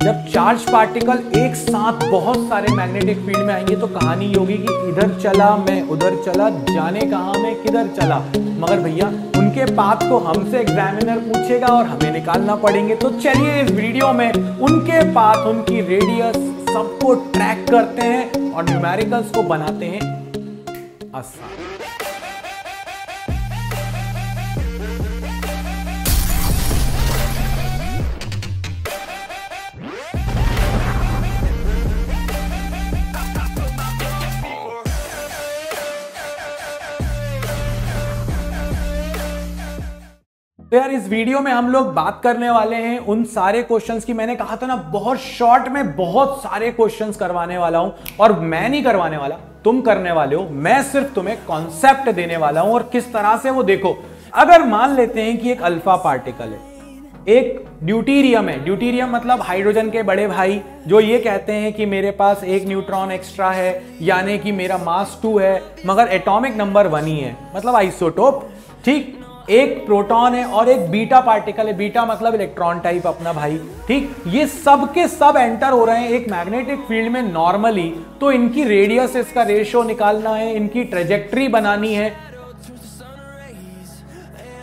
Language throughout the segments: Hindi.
जब चार्ज पार्टिकल एक साथ बहुत सारे मैग्नेटिक फील्ड में आएंगे तो कहानी ये होगी कि इधर चला मैं उधर चला, जाने कहां मैं किधर चला। मगर भैया उनके पाथ को हमसे एग्जामिनर पूछेगा और हमें निकालना पड़ेंगे। तो चलिए इस वीडियो में उनके पाथ, उनकी रेडियस सबको ट्रैक करते हैं और न्यूमेरिकल्स को बनाते हैं आसान। तो यार इस वीडियो में हम लोग बात करने वाले हैं उन सारे क्वेश्चंस की। मैंने कहा था ना बहुत शॉर्ट में बहुत सारे क्वेश्चंस करवाने वाला हूं, और मैं नहीं करवाने वाला, तुम करने वाले हो। मैं सिर्फ तुम्हें कॉन्सेप्ट देने वाला हूं और किस तरह से वो देखो। अगर मान लेते हैं कि एक अल्फा पार्टिकल है, एक ड्यूटीरियम है। ड्यूटीरियम मतलब हाइड्रोजन के बड़े भाई, जो ये कहते हैं कि मेरे पास एक न्यूट्रॉन एक्स्ट्रा है, यानी कि मेरा मास 2 है मगर एटॉमिक नंबर 1 ही है, मतलब आइसोटोप। ठीक, एक प्रोटॉन है और एक बीटा पार्टिकल है। बीटा मतलब इलेक्ट्रॉन टाइप अपना भाई। ठीक, ये सब के सब एंटर हो रहे हैं एक मैग्नेटिक फील्ड में नॉर्मली। तो इनकी रेडियस, इसका रेशियो निकालना है, इनकी ट्रेजेक्ट्री बनानी है।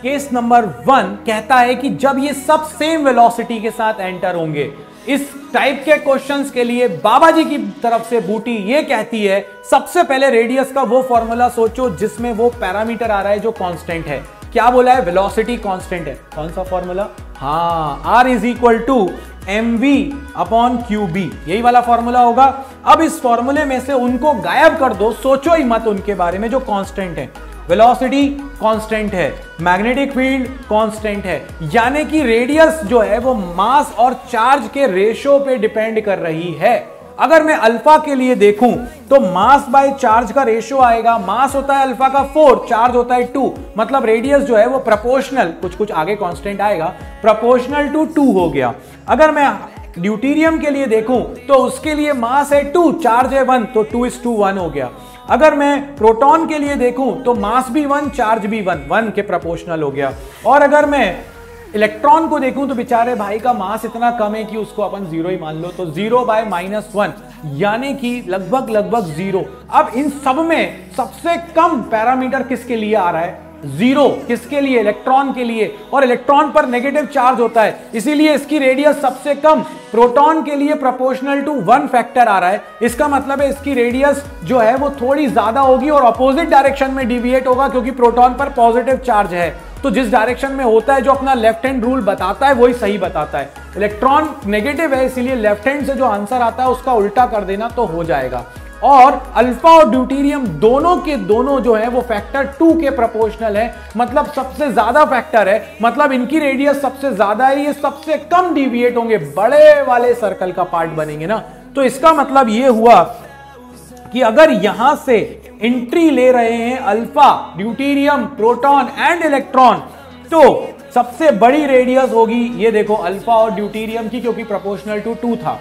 केस नंबर 1 कहता है कि जब ये सब सेम वेलोसिटी के साथ एंटर होंगे। इस टाइप के क्वेश्चंस के लिए बाबा जी की तरफ से बूटी ये कहती है सबसे पहले रेडियस का वो फॉर्मूला सोचो जिसमें वो पैरामीटर आ रहा है जो कांस्टेंट है। क्या बोला है? वेलोसिटी कांस्टेंट है। कौन सा फॉर्मूला? हाँ, R is equal to mv upon QB, यही वाला फॉर्मूला होगा। अब इस फॉर्मूले में से उनको गायब कर दो, सोचो ही मत उनके बारे में जो कांस्टेंट है। वेलोसिटी कांस्टेंट है, मैग्नेटिक फील्ड कांस्टेंट है, यानी कि रेडियस जो है वो मास और चार्ज के रेशियो पे डिपेंड कर रही है। अगर मैं अल्फा के लिए देखूं तो मास बाय चार्ज का रेशियो आएगा। मास होता है अल्फा का 4, चार्ज होता है 2, मतलब रेडियस जो है वो प्रोपोर्शनल, कुछ आगे कांस्टेंट आएगा, प्रोपोर्शनल टू 2 हो गया। अगर मैं ड्यूटीरियम के लिए देखूं तो उसके लिए मास है 2, चार्ज है 1, तो 2:1 हो गया। अगर मैं प्रोटॉन के लिए देखूं तो मास भी 1, चार्ज भी 1 के प्रोपोर्शनल हो गया। और अगर मैं इलेक्ट्रॉन को देखूं तो बेचारे भाई का मास इतना कम है कि उसको अपन 0 ही मान लो, तो 0/-1, यानी कि लगभग 0। अब इन सब में सबसे कम पैरामीटर किसके लिए आ रहा है? 0। किसके लिए? इलेक्ट्रॉन के लिए। और इलेक्ट्रॉन पर नेगेटिव चार्ज होता है, इसीलिए इसकी रेडियस सबसे कम। प्रोटॉन के लिए प्रोपोर्शनल टू 1 फैक्टर आ रहा है। इसका मतलब है इसकी रेडियस जो है वो थोड़ी ज्यादा होगी और अपोजिट डायरेक्शन में डिविएट होगा, क्योंकि प्रोटॉन पर पॉजिटिव चार्ज है। तो जिस डायरेक्शन में होता है, जो अपना लेफ्ट हैंड रूल बताता है वही सही बताता है। इलेक्ट्रॉन नेगेटिव है, इसीलिए लेफ्ट हैंड से जो आंसर आता है उसका उल्टा कर देना तो हो जाएगा। और अल्फा और ड्यूटीरियम दोनों के दोनों जो है वो फैक्टर 2 के प्रोपोर्शनल है, मतलब सबसे ज्यादा फैक्टर है, मतलब इनकी रेडियस सबसे ज्यादा है, ये सबसे कम डिविएट होंगे, बड़े वाले सर्कल का पार्ट बनेंगे ना। तो इसका मतलब ये हुआ कि अगर यहां से एंट्री ले रहे हैं alpha, deuterium, proton and electron, तो सबसे बड़ी रेडियस होगी, ये देखो, अल्फा और ड्यूटीरियम की, क्योंकि प्रोपोर्शनल टू 2 था।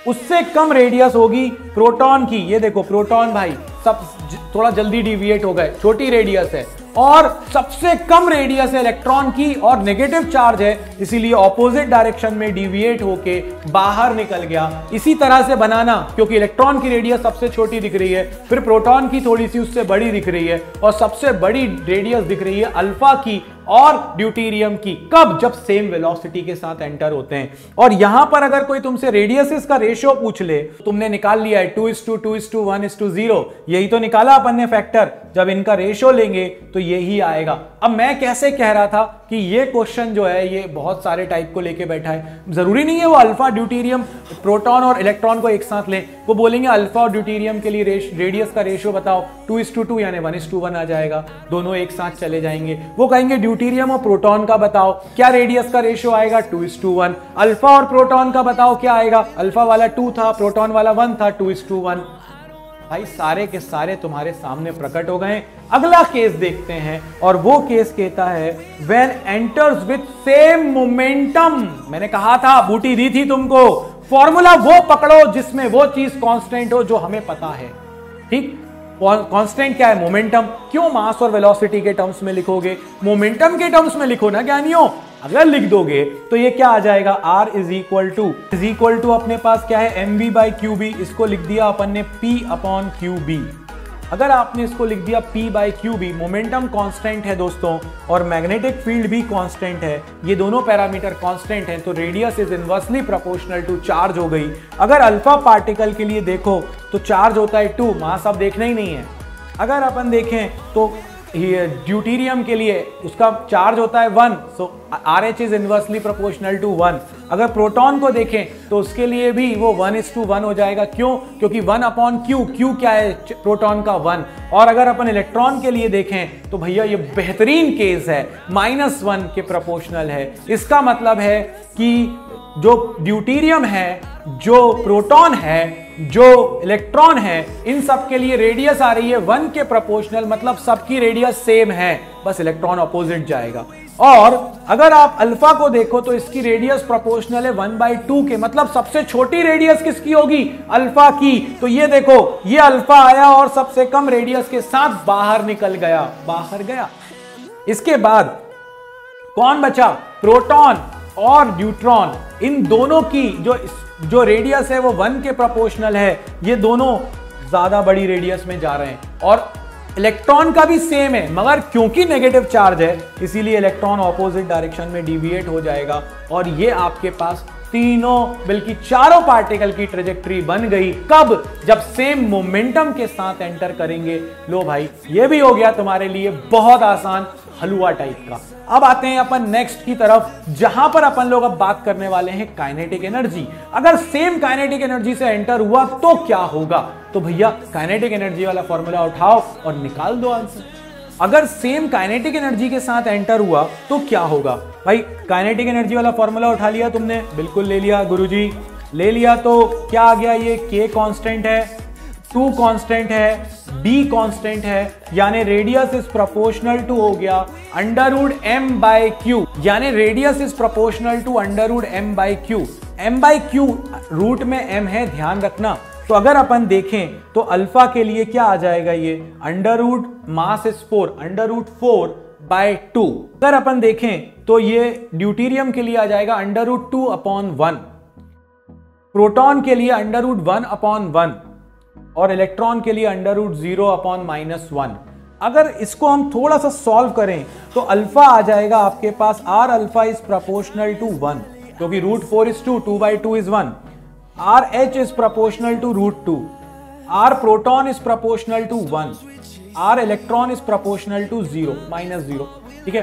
उससे कम रेडियस होगी प्रोटॉन की, ये देखो प्रोटॉन भाई सब थोड़ा जल्दी डिविएट हो गए, छोटी रेडियस है। और सबसे कम रेडियस है इलेक्ट्रॉन की और नेगेटिव चार्ज है, इसीलिए ऑपोजिट डायरेक्शन में डिविएट होके बाहर निकल गया। इसी तरह से बनाना, क्योंकि इलेक्ट्रॉन की रेडियस सबसे छोटी दिख रही है, फिर प्रोटॉन की थोड़ी सी उससे बड़ी दिख रही है, और सबसे बड़ी रेडियस दिख रही है अल्फा की और ड्यूटीरियम की। कब? जब सेम वेलोसिटी के साथ एंटर होते हैं। और यहां पर अगर कोई तुमसे रेडियसेस का रेशियो पूछ ले, तुमने निकाल लिया है 2:2:1:0, यही तो निकाला अपन ने फैक्टर। जब इनका रेशियो लेंगे तो यही आएगा। अब मैं कैसे कह रहा था कि ये क्वेश्चन जो है ये बहुत सारे टाइप को लेके बैठा है। जरूरी नहीं है वो अल्फा, ड्यूटीरियम, प्रोटॉन और इलेक्ट्रॉन को एक साथ लें। वो बोलेंगे अल्फा और ड्यूटीरियम के लिए रेडियस का रेशियो बताओ, 2:2 यानी 1:1 आ जाएगा, दोनों एक साथ चले जाएंगे। वो कहेंगे ड्यूटीरियम और प्रोटॉन का बताओ, क्या रेडियस का रेशियो आएगा? 2:1। अल्फा और प्रोटॉन का बताओ क्या आएगा? अल्फा वाला 2 था, प्रोटॉन वाला 1 था, 2:1। भाई सारे के सारे तुम्हारे सामने प्रकट हो गए। अगला केस देखते हैं, और वो केस कहता है when enters with same momentum. मैंने कहा था, बूटी दी थी तुमको, फॉर्मूला वो पकड़ो जिसमें वो चीज कांस्टेंट हो जो हमें पता है। ठीक, कांस्टेंट क्या है? मोमेंटम। क्यों मास और वेलोसिटी के टर्म्स में लिखोगे? मोमेंटम के टर्म्स में लिखो ना ज्ञानियों। अगर लिख दोगे तो ये क्या आ जाएगा, R इज इक्वल टू अपने पास क्या है, mv बाई क्यू बी। इसको लिख दिया अपन ने P अपॉन क्यू बी। अगर आपने इसको लिख दिया P by Q B, momentum constant है दोस्तों और मैग्नेटिक फील्ड भी कांस्टेंट है, ये दोनों पैरामीटर कांस्टेंट हैं, तो radius is inversely proportional to charge हो गई। अगर अल्फा पार्टिकल के लिए देखो तो चार्ज होता है 2, मास अब देखना ही नहीं है। अगर अपन देखें तो ड्यूटेरियम के लिए उसका चार्ज होता है 1, so RH is inversely proportional to 1। अगर प्रोटॉन को देखें तो उसके लिए भी वो 1:1 हो जाएगा। क्यों? क्योंकि 1 अपॉन क्यू क्या है, प्रोटॉन का 1। और अगर अपन इलेक्ट्रॉन के लिए देखें तो भैया ये बेहतरीन केस है, -1 के प्रोपोर्शनल है। इसका मतलब है कि जो ड्यूटेरियम है, जो प्रोटॉन है, जो इलेक्ट्रॉन है, इन सब के लिए रेडियस आ रही है 1 के प्रोपोर्शनल, मतलब सबकी रेडियस सेम है, बस इलेक्ट्रॉन अपोजिट जाएगा। और अगर आप अल्फा को देखो तो इसकी रेडियस प्रोपोर्शनल है 1/2 के, मतलब सबसे छोटी रेडियस किसकी होगी, अल्फा की। तो ये देखो, ये अल्फा आया और सबसे कम रेडियस के साथ बाहर निकल गया, बाहर गया। इसके बाद कौन बचा, प्रोटॉन और न्यूट्रॉन। इन दोनों की जो रेडियस है वो 1 के प्रोपोर्शनल है, ये दोनों ज्यादा बड़ी रेडियस में जा रहे हैं। और इलेक्ट्रॉन का भी सेम है, मगर क्योंकि नेगेटिव चार्ज है इसीलिए इलेक्ट्रॉन ऑपोजिट डायरेक्शन में डिविएट हो जाएगा। और ये आपके पास तीनों बल्कि चारों पार्टिकल की ट्रेजेक्टरी बन गई। कब? जब सेम मोमेंटम के साथ एंटर करेंगे। लो भाई, ये भी हो गया तुम्हारे लिए बहुत आसान हलवा टाइप का। अब आते हैं अपन नेक्स्ट की तरफ, जहां पर अपन लोग अब बात करने वाले हैं काइनेटिक एनर्जी। अगर सेम काइनेटिक एनर्जी से एंटर हुआ तो क्या होगा? तो भैया काइनेटिक एनर्जी वाला फॉर्मूला उठाओ और निकाल दो आंसर। अगर सेम काइनेटिक एनर्जी के साथ एंटर हुआ तो क्या होगा? भाई काइनेटिक एनर्जी वाला फॉर्मूला उठा लिया तुमने? बिल्कुल ले लिया गुरुजी, ले लिया। तो क्या आ गया, ये K कांस्टेंट है, 2 कांस्टेंट है, B कांस्टेंट है, यानी रेडियस इज प्रोपोर्शनल टू हो गया √m/q, यानी radius is proportional to √m/q। m/q root में m है, ध्यान रखना। तो अगर अपन देखें तो अल्फा के लिए क्या आ जाएगा, ये √ मास इज 4, √4/2। अगर अपन देखें तो ये ड्यूटेरियम के लिए आ जाएगा √2/1, प्रोटॉन के लिए √1/1 और इलेक्ट्रॉन के लिए √0/-1। अगर इसको हम थोड़ा सा सॉल्व करें तो अल्फा आ जाएगा आपके पास R alpha is proportional to 1, क्योंकि √4 is 2, 2/2 is 1। RH is proportional to √2, R proton is proportional to 1, R electron is proportional to 0, -0। ठीक है,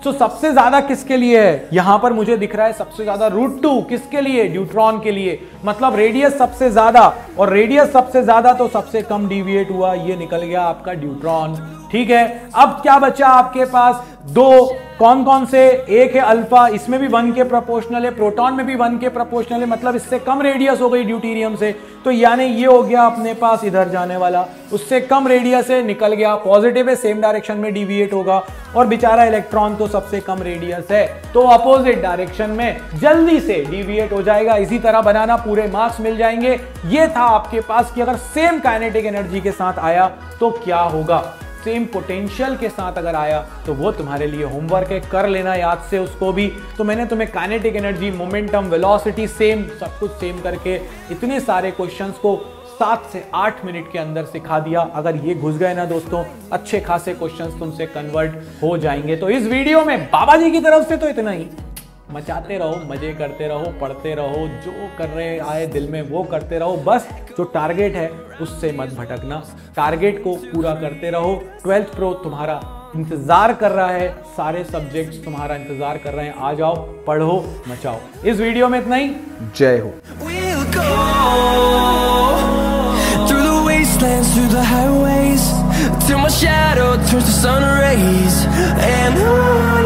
तो सबसे ज्यादा किसके लिए है? यहां पर मुझे दिख रहा है सबसे ज्यादा √2 किसके लिए? न्यूट्रॉन के लिए। मतलब रेडियस सबसे ज्यादा, और रेडियस सबसे ज्यादा तो सबसे कम डिविएट हुआ, ये निकल गया आपका न्यूट्रॉन। ठीक है, अब क्या बचा आपके पास? दो, कौन कौन से? एक है अल्फा, इसमें भी 1 के प्रोपोर्शनल है, प्रोटॉन में भी 1 के प्रोपोर्शनल है, मतलब इससे कम रेडियस हो गई ड्यूटेरियम से। तो यानी ये हो गया अपने पास इधर जाने वाला, उससे कम रेडियस है, निकल गया, पॉजिटिव है, सेम डायरेक्शन में डिविएट होगा। और बेचारा इलेक्ट्रॉन तो सबसे कम रेडियस है, तो अपोजिट डायरेक्शन में जल्दी से डिविएट हो जाएगा। इसी तरह बनाना, पूरे मार्क्स मिल जाएंगे। ये था आपके पास कि अगर सेम काइनेटिक एनर्जी के साथ आया तो क्या होगा। सेम पोटेंशियल के साथ अगर आया तो वो तुम्हारे लिए होमवर्क है, कर लेना याद से उसको भी। तो मैंने तुम्हें kinetic energy, momentum, velocity same, सब कुछ सेम करके इतने सारे क्वेश्चंस को 7 से 8 मिनट के अंदर सिखा दिया। अगर ये घुस गए ना दोस्तों, अच्छे खासे क्वेश्चंस तुमसे कन्वर्ट हो जाएंगे। तो इस वीडियो में बाबा जी की तरफ से तो इतना ही। मचाते रहो, मजे करते रहो, पढ़ते रहो, जो कर रहे आए दिल में वो करते रहो, बस जो टारगेट है उससे मत भटकना, टारगेट को पूरा करते रहो। 12th प्रो तुम्हारा इंतजार कर रहा है, सारे सब्जेक्ट्स तुम्हारा इंतजार कर रहे हैं। आ जाओ, पढ़ो, मचाओ। इस वीडियो में इतना ही। जय हो। Through the highways till my shadow turns to sun rays and on